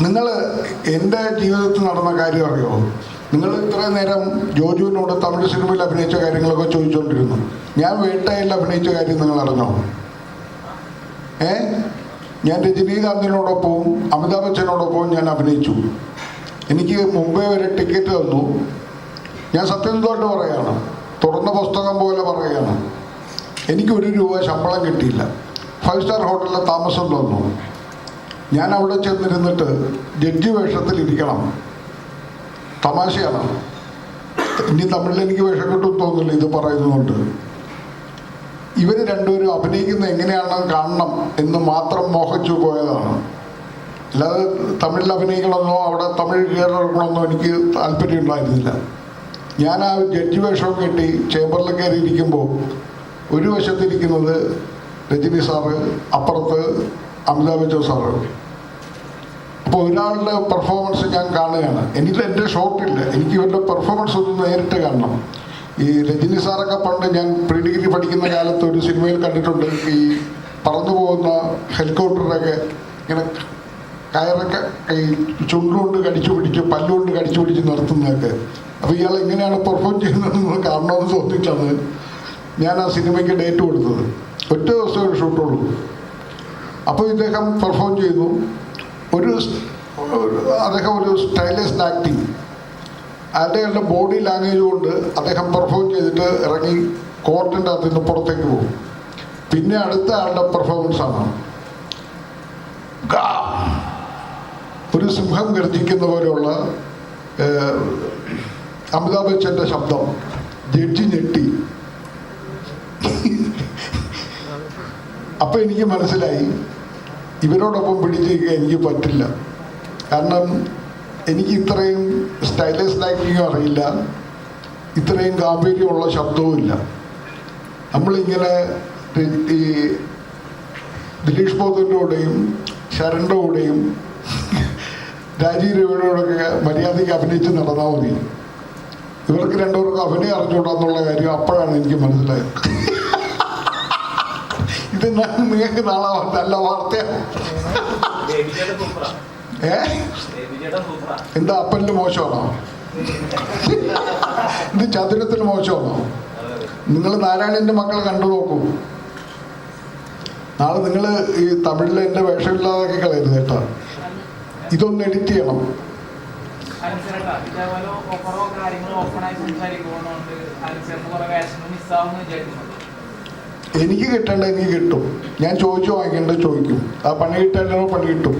നിങ്ങൾ എൻ്റെ ജീവിതത്തിൽ നടന്ന കാര്യം അറിയോ? നിങ്ങൾ ഇത്രയും നേരം ജോജുവിനോട് തമിഴ് സിനിമയിൽ അഭിനയിച്ച കാര്യങ്ങളൊക്കെ ചോദിച്ചുകൊണ്ടിരുന്നു. ഞാൻ വേട്ടയിൽ അഭിനയിച്ച കാര്യം നിങ്ങൾ അറിഞ്ഞോ? ഞാൻ രജനീകാന്തിനോടൊപ്പവും അമിതാഭ് ബച്ചനോടൊപ്പവും ഞാൻ അഭിനയിച്ചു. എനിക്ക് മുമ്പേ വരെ ടിക്കറ്റ് തന്നു. ഞാൻ സത്യസന്ധമായിട്ട് പറയുകയാണ്, തുറന്ന പുസ്തകം പോലെ പറയുകയാണ്. എനിക്ക് ₹1 ശമ്പളം കിട്ടിയില്ല. 5 സ്റ്റാർ ഹോട്ടലിലെ താമസം തന്നു. ഞാൻ അവിടെ ചെന്നിരുന്നിട്ട് ജഡ്ജി വേഷത്തിലിരിക്കണം. തമാശയാണ്. ഇനി തമിഴിൽ എനിക്ക് വേഷം കിട്ടും തോന്നില്ല ഇത് പറയുന്നതുകൊണ്ട്. ഇവർ രണ്ടുപേരും അഭിനയിക്കുന്നത് എങ്ങനെയാണെന്ന് കാണണം എന്ന് മാത്രം മോഹിച്ചു പോയതാണ്. അല്ലാതെ തമിഴിൽ അഭിനയിക്കണമെന്നോ അവിടെ തമിഴ് കയറണമെന്നോ എനിക്ക് താല്പര്യം ഉണ്ടായിരുന്നില്ല. ഞാൻ ആ ജഡ്ജി വേഷം കെട്ടി ചേംബറിൽ കയറിയിരിക്കുമ്പോൾ ഒരു വശത്തിരിക്കുന്നത് രജനി സാറ്, അപ്പുറത്ത് അമിതാഭ് ബച്ചൻ സാറ്. അപ്പോൾ ഒരാളുടെ പെർഫോമൻസ് ഞാൻ കാണുകയാണ്. എനിക്ക് എൻ്റെ ഷോട്ടില്ല, എനിക്ക് ഇവരുടെ പെർഫോമൻസ് ഒന്ന് നേരിട്ട് കാണണം. ഈ രജനി സാറൊക്കെ പണ്ട് ഞാൻ പ്രീ ഡിഗ്രി പഠിക്കുന്ന കാലത്ത് ഒരു സിനിമയിൽ കണ്ടിട്ടുണ്ട്. ഈ പറന്നു പോകുന്ന ഹെലികോപ്റ്ററൊക്കെ ഇങ്ങനെ കയറൊക്കെ ഈ ചുണ്ടുകൊണ്ട് കടിച്ചു പിടിച്ച് പല്ലുകൊണ്ട് കടിച്ചു പിടിച്ച് നിർത്തുന്നതൊക്കെ. അപ്പോൾ ഇയാൾ എങ്ങനെയാണ് പെർഫോം ചെയ്യുന്നതെന്ന് കാണണമെന്ന് തോന്നിയിട്ടാണ് ഞാൻ ആ സിനിമയ്ക്ക് ഡേറ്റ് കൊടുത്തത്. ഒറ്റ ദിവസം ഒരു ഷൂട്ടുള്ളൂ. അപ്പോൾ ഇദ്ദേഹം പെർഫോം ചെയ്തു. അദ്ദേഹം ഒരു സ്റ്റൈലിഷ് ആക്ടിങ്, അദ്ദേഹത്തിൻ്റെ ബോഡി ലാംഗ്വേജ് കൊണ്ട് അദ്ദേഹം പെർഫോം ചെയ്തിട്ട് ഇറങ്ങി കോർട്ടിൻ്റെ അകത്ത് നിന്ന് പുറത്തേക്ക് പോകും. പിന്നെ അടുത്ത ആളുടെ പെർഫോമൻസാണ് ഒരു സിംഹം ഗർജിക്കുന്ന പോലെയുള്ള അമിതാഭ് ബച്ചൻ്റെ ശബ്ദം. ജഡ്ജി ഞെട്ടി. അപ്പം എനിക്ക് മനസ്സിലായി ഇവരോടൊപ്പം പിടിച്ചിരിക്കാൻ എനിക്ക് പറ്റില്ല. കാരണം എനിക്ക് ഇത്രയും സ്റ്റൈലിഷ് ആക്ടിങ്ങും അറിയില്ല, ഇത്രയും ഗാംഭീര്യമുള്ള ശബ്ദവും ഇല്ല. നമ്മളിങ്ങനെ ഈ ദിലീഷ് പോത്തൻ്റെ കൂടെയും ശരണിൻ്റെ കൂടെയും രാജീവ് രവിയോടൊക്കെ മര്യാദയ്ക്ക് അഭിനയിച്ച് നടന്നാൽ മതി. ഇവർക്ക് രണ്ടുപേർക്കും അഭിനയം അറിഞ്ഞുകൂടാന്നുള്ള കാര്യം അപ്പോഴാണ് എനിക്ക് മനസ്സിലായത്. ഇത് നിങ്ങൾക്ക് നാളെ നല്ല വാർത്തയാണ്. എന്താ അപ്പനില് മോശമാണോ? ഇത് ചതുരത്തിൽ മോശമാണോ? നിങ്ങൾ നാരായണൻ്റെ മക്കളെ കണ്ടു നോക്കൂ. നാളെ നിങ്ങൾ ഈ തമിഴിൽ എൻ്റെ വേഷമില്ലാതൊക്കെ കളയരുത് കേട്ടോ. ഇതൊന്ന് എഡിറ്റ് ചെയ്യണം. എനിക്ക് കിട്ടേണ്ട എനിക്ക് കിട്ടും. ഞാൻ ചോദിച്ചു വാങ്ങിക്കേണ്ടത് ചോദിക്കും. ആ പണി കിട്ടേണ്ടോ പണി കിട്ടും.